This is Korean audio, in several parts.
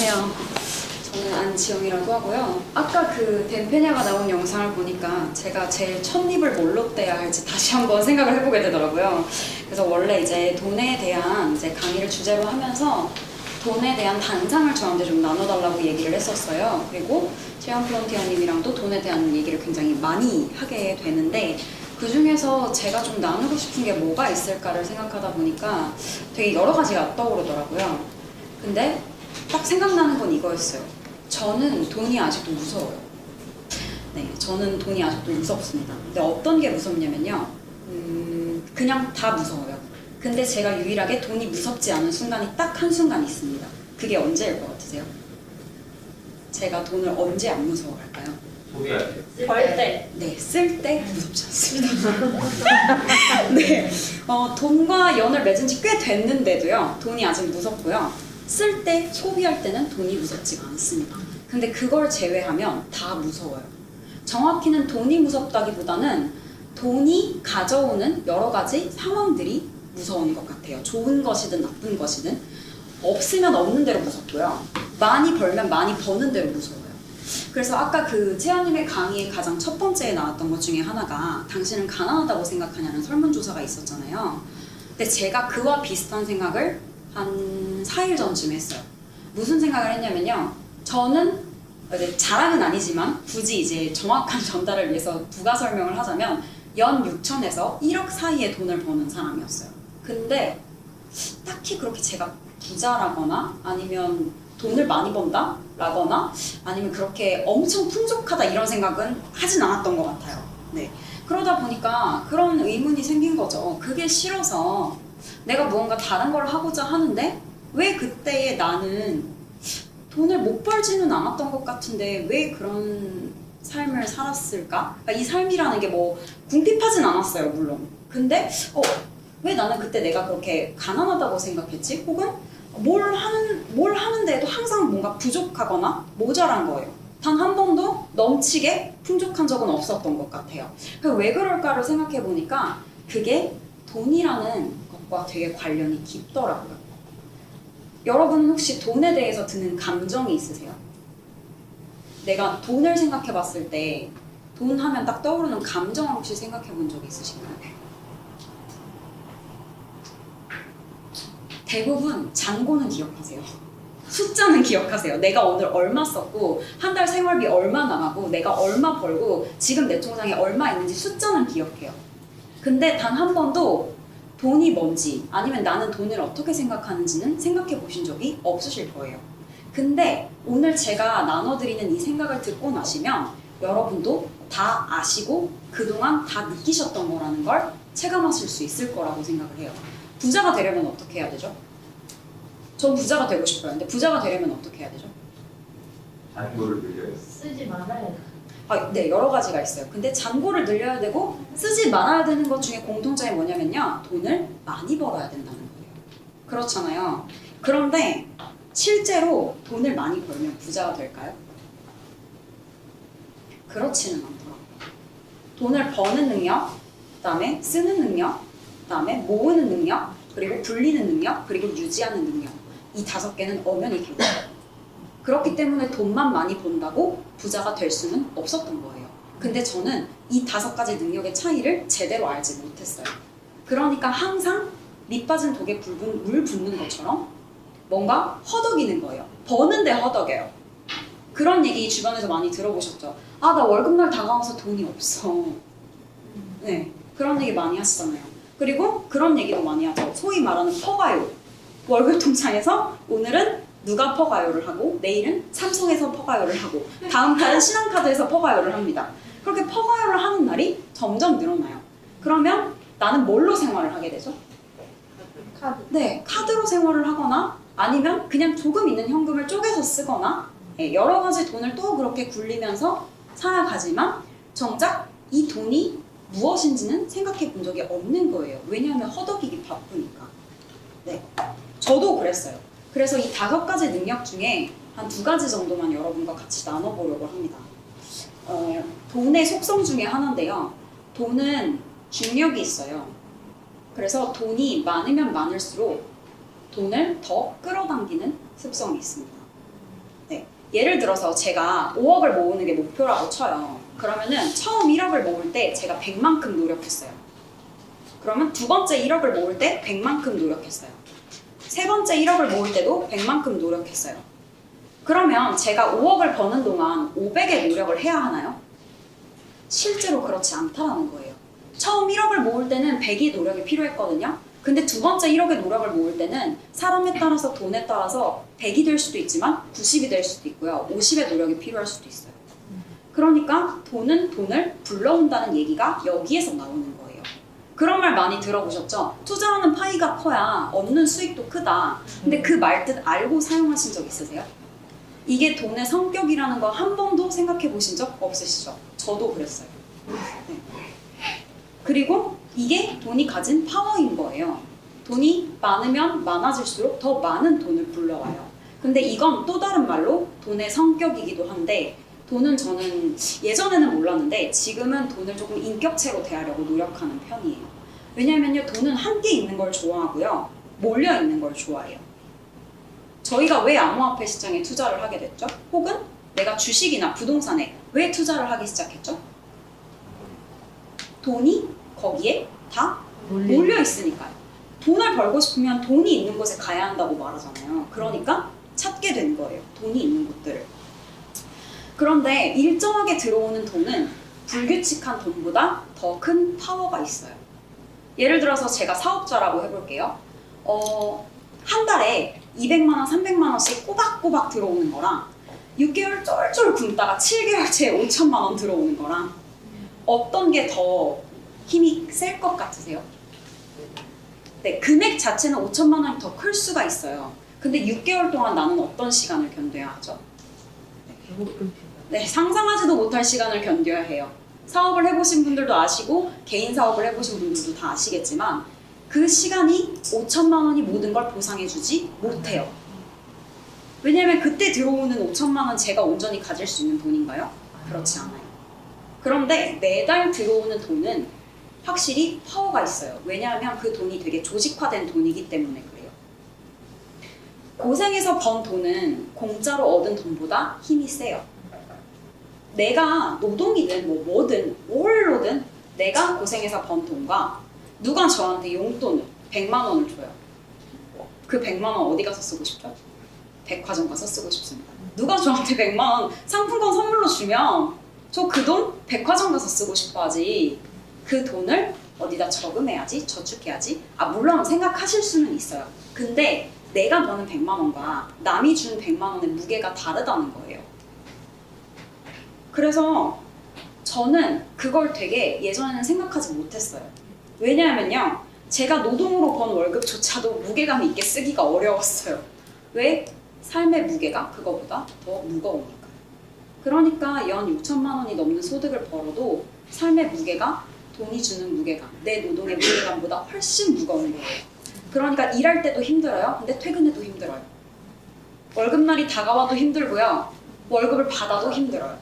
안녕하세요. 저는 안지영이라고 하고요. 아까 그 덴페냐가 나온 영상을 보니까 제가 제일 첫입을 뭘로 떼야 할지 다시 한번 생각을 해보게 되더라고요. 그래서 원래 이제 돈에 대한 이제 강의를 주제로 하면서 돈에 대한 단상을 저한테 좀 나눠달라고 얘기를 했었어요. 그리고 최영 프론티어님이랑도 돈에 대한 얘기를 굉장히 많이 하게 되는데 그 중에서 제가 좀 나누고 싶은 게 뭐가 있을까를 생각하다 보니까 되게 여러 가지가 떠오르더라고요. 근데 딱 생각나는 건 이거였어요. 저는 돈이 아직도 무서워요. 네, 저는 돈이 아직도 무섭습니다. 근데 어떤 게 무섭냐면요. 그냥 다 무서워요. 근데 제가 유일하게 돈이 무섭지 않은 순간이 딱 한 순간 있습니다. 그게 언제일 것 같으세요? 제가 돈을 언제 안 무서워할까요? 소비할 때. 벌 때. 네, 쓸 때 무섭지 않습니다. 네, 돈과 연을 맺은 지 꽤 됐는데도요. 돈이 아직 무섭고요. 쓸 때, 소비할 때는 돈이 무섭지가 않습니다. 근데 그걸 제외하면 다 무서워요. 정확히는 돈이 무섭다기보다는 돈이 가져오는 여러 가지 상황들이 무서운 것 같아요. 좋은 것이든 나쁜 것이든. 없으면 없는 대로 무섭고요. 많이 벌면 많이 버는 대로 무서워요. 그래서 아까 그 채연님의 강의의 가장 첫 번째에 나왔던 것 중에 하나가 당신은 가난하다고 생각하냐는 설문조사가 있었잖아요. 근데 제가 그와 비슷한 생각을 한 4일 전쯤 했어요. 무슨 생각을 했냐면요. 저는 이제 자랑은 아니지만 굳이 이제 정확한 전달을 위해서 부가 설명을 하자면 연 6천에서 1억 사이에 돈을 버는 사람이었어요. 근데 딱히 그렇게 제가 부자라거나 아니면 돈을 많이 번다? 라거나 아니면 그렇게 엄청 풍족하다 이런 생각은 하진 않았던 것 같아요. 네. 그러다 보니까 그런 의문이 생긴 거죠. 그게 싫어서 내가 무언가 다른 걸 하고자 하는데 왜 그때에 나는 돈을 못 벌지는 않았던 것 같은데 왜 그런 삶을 살았을까? 그러니까 이 삶이라는 게 뭐 궁핍하진 않았어요, 물론. 근데 왜 나는 그때 내가 그렇게 가난하다고 생각했지? 혹은 뭘 하는데도 항상 뭔가 부족하거나 모자란 거예요. 단 한 번도 넘치게 풍족한 적은 없었던 것 같아요. 왜 그럴까를 생각해 보니까 그게 돈이라는 것과 되게 관련이 깊더라고요. 여러분은 혹시 돈에 대해서 드는 감정이 있으세요? 내가 돈을 생각해 봤을 때 돈 하면 딱 떠오르는 감정을 혹시 생각해 본 적이 있으신가요? 대부분 잔고는 기억하세요. 숫자는 기억하세요. 내가 오늘 얼마 썼고 한 달 생활비 얼마 나가고 내가 얼마 벌고 지금 내 통장에 얼마 있는지 숫자는 기억해요. 근데 단 한 번도 돈이 뭔지 아니면 나는 돈을 어떻게 생각하는지는 생각해 보신 적이 없으실 거예요. 근데 오늘 제가 나눠드리는 이 생각을 듣고 나시면 여러분도 다 아시고 그동안 다 느끼셨던 거라는 걸 체감하실 수 있을 거라고 생각을 해요. 부자가 되려면 어떻게 해야 되죠? 전 부자가 되고 싶어요. 근데 부자가 되려면 어떻게 해야 되죠? 잔고를 늘려요. 쓰지 말아야 돼. 네, 여러 가지가 있어요. 근데 잔고를 늘려야 되고 쓰지 말아야 되는 것 중에 공통점이 뭐냐면요. 돈을 많이 벌어야 된다는 거예요. 그렇잖아요. 그런데 실제로 돈을 많이 벌면 부자가 될까요? 그렇지는 않더라고요. 돈을 버는 능력, 그다음에 쓰는 능력, 그다음에 모으는 능력, 그리고 불리는 능력, 그리고 유지하는 능력. 이 5개는 엄연히 달라요. 그렇기 때문에 돈만 많이 번다고 부자가 될 수는 없었던 거예요. 근데 저는 이 5가지 능력의 차이를 제대로 알지 못했어요. 그러니까 항상 밑 빠진 독에 물 붓는 것처럼 뭔가 허덕이는 거예요. 버는데 허덕여요. 그런 얘기 주변에서 많이 들어보셨죠? 아, 나 월급날 다가와서 돈이 없어. 네, 그런 얘기 많이 하시잖아요. 그리고 그런 얘기도 많이 하죠. 소위 말하는 퍼가요. 월급 통장에서 오늘은 누가 퍼가요를 하고 내일은 삼성에서 퍼가요를 하고 다음 달은 신한카드에서 퍼가요를 합니다. 그렇게 퍼가요를 하는 날이 점점 늘어나요. 그러면 나는 뭘로 생활을 하게 되죠? 카드. 네, 카드로 생활을 하거나 아니면 그냥 조금 있는 현금을 쪼개서 쓰거나 여러 가지 돈을 또 그렇게 굴리면서 살아가지만 정작 이 돈이 무엇인지는 생각해 본 적이 없는 거예요. 왜냐하면 허덕이기 바쁘니까. 네, 저도 그랬어요. 그래서 이 5가지 능력 중에 한 2가지 정도만 여러분과 같이 나눠보려고 합니다. 돈의 속성 중에 하나인데요. 돈은 중력이 있어요. 그래서 돈이 많으면 많을수록 돈을 더 끌어당기는 습성이 있습니다. 네. 예를 들어서 제가 5억을 모으는 게 목표라고 쳐요. 그러면은 처음 1억을 모을 때 제가 100만큼 노력했어요. 그러면 두 번째 1억을 모을 때 100만큼 노력했어요. 세 번째 1억을 모을 때도 100만큼 노력했어요. 그러면 제가 5억을 버는 동안 500의 노력을 해야 하나요? 실제로 그렇지 않다는 거예요. 처음 1억을 모을 때는 100의 노력이 필요했거든요. 근데 두 번째 1억의 노력을 모을 때는 사람에 따라서 돈에 따라서 100이 될 수도 있지만 90이 될 수도 있고요. 50의 노력이 필요할 수도 있어요. 그러니까 돈은 돈을 불러온다는 얘기가 여기에서 나오는 거예요. 그런 말 많이 들어보셨죠? 투자하는 파이가 커야 얻는 수익도 크다. 근데 그 말 뜻 알고 사용하신 적 있으세요? 이게 돈의 성격이라는 거 한 번도 생각해 보신 적 없으시죠? 저도 그랬어요. 네. 그리고 이게 돈이 가진 파워인 거예요. 돈이 많으면 많아질수록 더 많은 돈을 불러와요. 근데 이건 또 다른 말로 돈의 성격이기도 한데 돈은 저는 예전에는 몰랐는데 지금은 돈을 조금 인격체로 대하려고 노력하는 편이에요. 왜냐면요, 돈은 함께 있는 걸 좋아하고요, 몰려 있는 걸 좋아해요. 저희가 왜 암호화폐 시장에 투자를 하게 됐죠? 혹은 내가 주식이나 부동산에 왜 투자를 하기 시작했죠? 돈이 거기에 다 몰려 있으니까요. 돈을 벌고 싶으면 돈이 있는 곳에 가야 한다고 말하잖아요. 그러니까 찾게 된 거예요. 돈이 있는 곳들을. 그런데 일정하게 들어오는 돈은 불규칙한 돈보다 더 큰 파워가 있어요. 예를 들어서 제가 사업자라고 해볼게요. 한 달에 200만 원, 300만 원씩 꼬박꼬박 들어오는 거랑 6개월 쫄쫄 굶다가 7개월째 5천만 원 들어오는 거랑 어떤 게 더 힘이 셀 것 같으세요? 네, 금액 자체는 5천만 원이 더 클 수가 있어요. 근데 6개월 동안 나는 어떤 시간을 견뎌야 하죠? 네, 상상하지도 못할 시간을 견뎌야 해요. 사업을 해보신 분들도 아시고 개인 사업을 해보신 분들도 다 아시겠지만 그 시간이 5천만 원이 모든 걸 보상해주지 못해요. 왜냐하면 그때 들어오는 5천만 원 제가 온전히 가질 수 있는 돈인가요? 그렇지 않아요. 그런데 매달 들어오는 돈은 확실히 파워가 있어요. 왜냐하면 그 돈이 되게 조직화된 돈이기 때문에 그래요. 고생해서 번 돈은 공짜로 얻은 돈보다 힘이 세요. 내가 노동이든 뭐든 뭘로든 내가 고생해서 번 돈과 누가 저한테 용돈을 100만 원을 줘요. 그 100만 원 어디 가서 쓰고 싶죠? 백화점 가서 쓰고 싶습니다. 누가 저한테 100만 원 상품권 선물로 주면 저 그 돈 백화점 가서 쓰고 싶어 하지, 그 돈을 어디다 저금해야지, 저축해야지. 물론 생각하실 수는 있어요. 근데 내가 버는 100만 원과 남이 준 100만 원의 무게가 다르다는 거예요. 그래서 저는 그걸 되게 예전에는 생각하지 못했어요. 왜냐하면요, 제가 노동으로 번 월급조차도 무게감 있게 쓰기가 어려웠어요. 왜? 삶의 무게가 그거보다 더 무거우니까. 그러니까 연 6천만 원이 넘는 소득을 벌어도 삶의 무게가 돈이 주는 무게감, 내 노동의 무게감보다 훨씬 무거운 거예요. 그러니까 일할 때도 힘들어요. 근데 퇴근해도 힘들어요. 월급날이 다가와도 힘들고요. 월급을 받아도 힘들어요.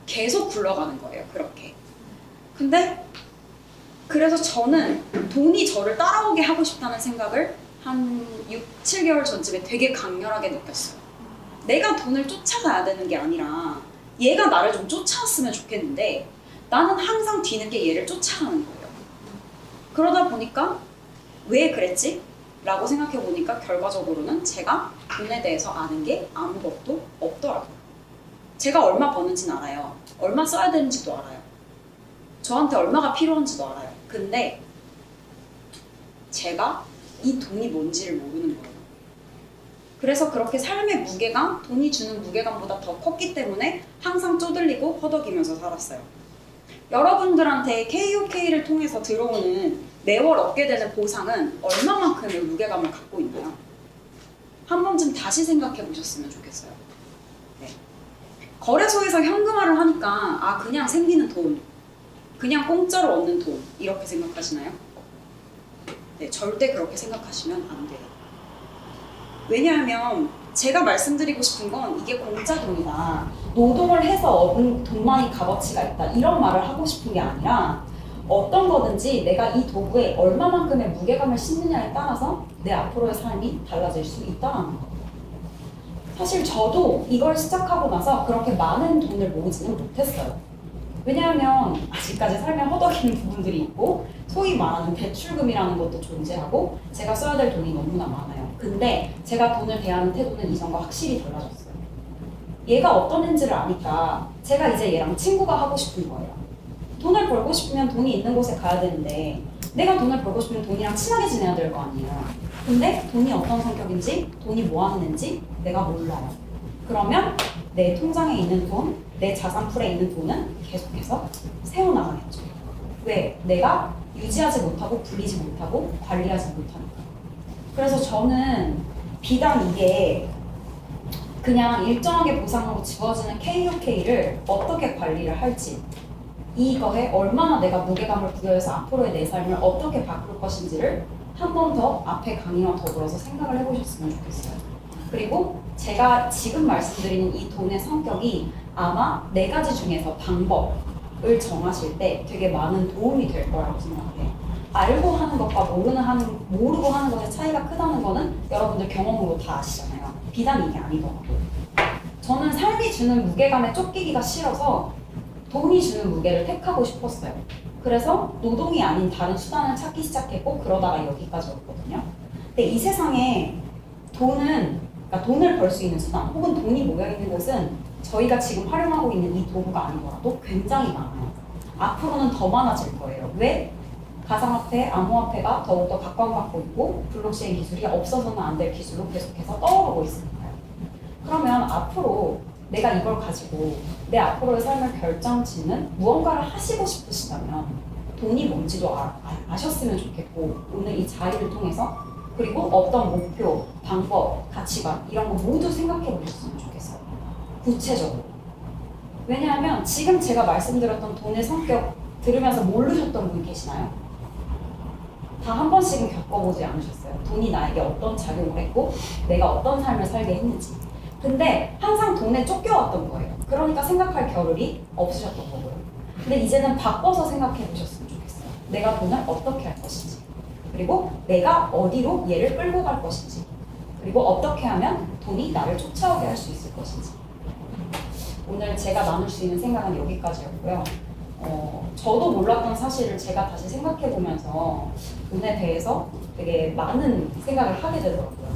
계속 굴러가는 거예요. 그렇게. 근데 그래서 저는 돈이 저를 따라오게 하고 싶다는 생각을 한 6, 7개월 전쯤에 되게 강렬하게 느꼈어요. 내가 돈을 쫓아가야 되는 게 아니라 얘가 나를 좀 쫓아왔으면 좋겠는데 나는 항상 뒤늦게 얘를 쫓아가는 거예요. 그러다 보니까 왜 그랬지? 라고 생각해 보니까 결과적으로는 제가 돈에 대해서 아는 게 아무것도 없더라고요. 제가 얼마 버는지는 알아요. 얼마 써야 되는지도 알아요. 저한테 얼마가 필요한지도 알아요. 근데 제가 이 돈이 뭔지를 모르는 거예요. 그래서 그렇게 삶의 무게감, 돈이 주는 무게감보다 더 컸기 때문에 항상 쪼들리고 허덕이면서 살았어요. 여러분들한테 KOK를 통해서 들어오는 매월 얻게 되는 보상은 얼마만큼의 무게감을 갖고 있나요? 한 번쯤 다시 생각해 보셨으면 좋겠어요. 네. 거래소에서 현금화를 하니까 그냥 생기는 돈, 그냥 공짜로 얻는 돈, 이렇게 생각하시나요? 네, 절대 그렇게 생각하시면 안 돼요. 왜냐하면 제가 말씀드리고 싶은 건 이게 공짜 돈이다, 노동을 해서 얻은 돈만이 값어치가 있다, 이런 말을 하고 싶은 게 아니라 어떤 거든지 내가 이 도구에 얼마만큼의 무게감을 싣느냐에 따라서 내 앞으로의 삶이 달라질 수 있다는 거. 사실 저도 이걸 시작하고 나서 그렇게 많은 돈을 모으지는 못했어요. 왜냐하면 아직까지 삶에 허덕이는 부분들이 있고 소위 말하는 대출금이라는 것도 존재하고 제가 써야 될 돈이 너무나 많아요. 근데 제가 돈을 대하는 태도는 이전과 확실히 달라졌어요. 얘가 어떤 애인지를 아니까 제가 이제 얘랑 친구가 하고 싶은 거예요. 돈을 벌고 싶으면 돈이 있는 곳에 가야 되는데 내가 돈을 벌고 싶으면 돈이랑 친하게 지내야 될 거 아니에요. 근데 돈이 어떤 성격인지, 돈이 뭐 하는 애인지 내가 몰라요. 그러면 내 통장에 있는 돈, 내 자산풀에 있는 돈은 계속해서 세워나가겠죠. 왜? 내가 유지하지 못하고 불리지 못하고 관리하지 못하니까. 그래서 저는 비단 이게 그냥 일정하게 보상하고 지워지는 KUK를 어떻게 관리를 할지, 이거에 얼마나 내가 무게감을 부여해서 앞으로의 내 삶을 어떻게 바꿀 것인지를 한 번 더 앞에 강의와 더불어서 생각을 해보셨으면 좋겠어요. 그리고 제가 지금 말씀드리는 이 돈의 성격이 아마 4가지 중에서 방법을 정하실 때 되게 많은 도움이 될 거라고 생각해요. 알고 하는 것과 모르고 하는 것의 차이가 크다는 거는 여러분들 경험으로 다 아시잖아요. 비단 이게 아니더라도. 저는 삶이 주는 무게감에 쫓기기가 싫어서 돈이 주는 무게를 택하고 싶었어요. 그래서 노동이 아닌 다른 수단을 찾기 시작했고 그러다가 여기까지 왔거든요. 근데 이 세상에 그러니까 돈을 벌 수 있는 수단 혹은 돈이 모여있는 곳은 저희가 지금 활용하고 있는 이 도구가 아니더라도 굉장히 많아요. 앞으로는 더 많아질 거예요. 왜? 가상화폐, 암호화폐가 더욱더 각광받고 있고 블록체인 기술이 없어서는 안 될 기술로 계속해서 떠오르고 있으니까요. 그러면 앞으로 내가 이걸 가지고 내 앞으로의 삶을 결정짓는 무언가를 하시고 싶으시다면 돈이 뭔지도 아셨으면 좋겠고 오늘 이 자리를 통해서 그리고 어떤 목표, 방법, 가치관 이런 거 모두 생각해 보셨으면 좋겠어요. 구체적으로. 왜냐하면 지금 제가 말씀드렸던 돈의 성격 들으면서 모르셨던 분 계시나요? 다 한 번씩은 겪어보지 않으셨어요? 돈이 나에게 어떤 작용을 했고 내가 어떤 삶을 살게 했는지. 근데 항상 돈에 쫓겨왔던 거예요. 그러니까 생각할 겨를이 없으셨던 거고요. 근데 이제는 바꿔서 생각해 보셨으면 좋겠어요. 내가 돈을 어떻게 할 것인지. 그리고 내가 어디로 얘를 끌고 갈 것인지. 그리고 어떻게 하면 돈이 나를 쫓아오게 할 수 있을 것인지. 오늘 제가 나눌 수 있는 생각은 여기까지였고요. 저도 몰랐던 사실을 제가 다시 생각해 보면서 돈에 대해서 되게 많은 생각을 하게 되더라고요.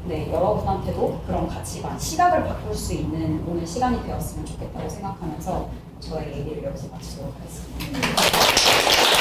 네, 여러분한테도 그런 가치관, 시각을 바꿀 수 있는 오늘 시간이 되었으면 좋겠다고 생각하면서 저의 얘기를 여기서 마치도록 하겠습니다.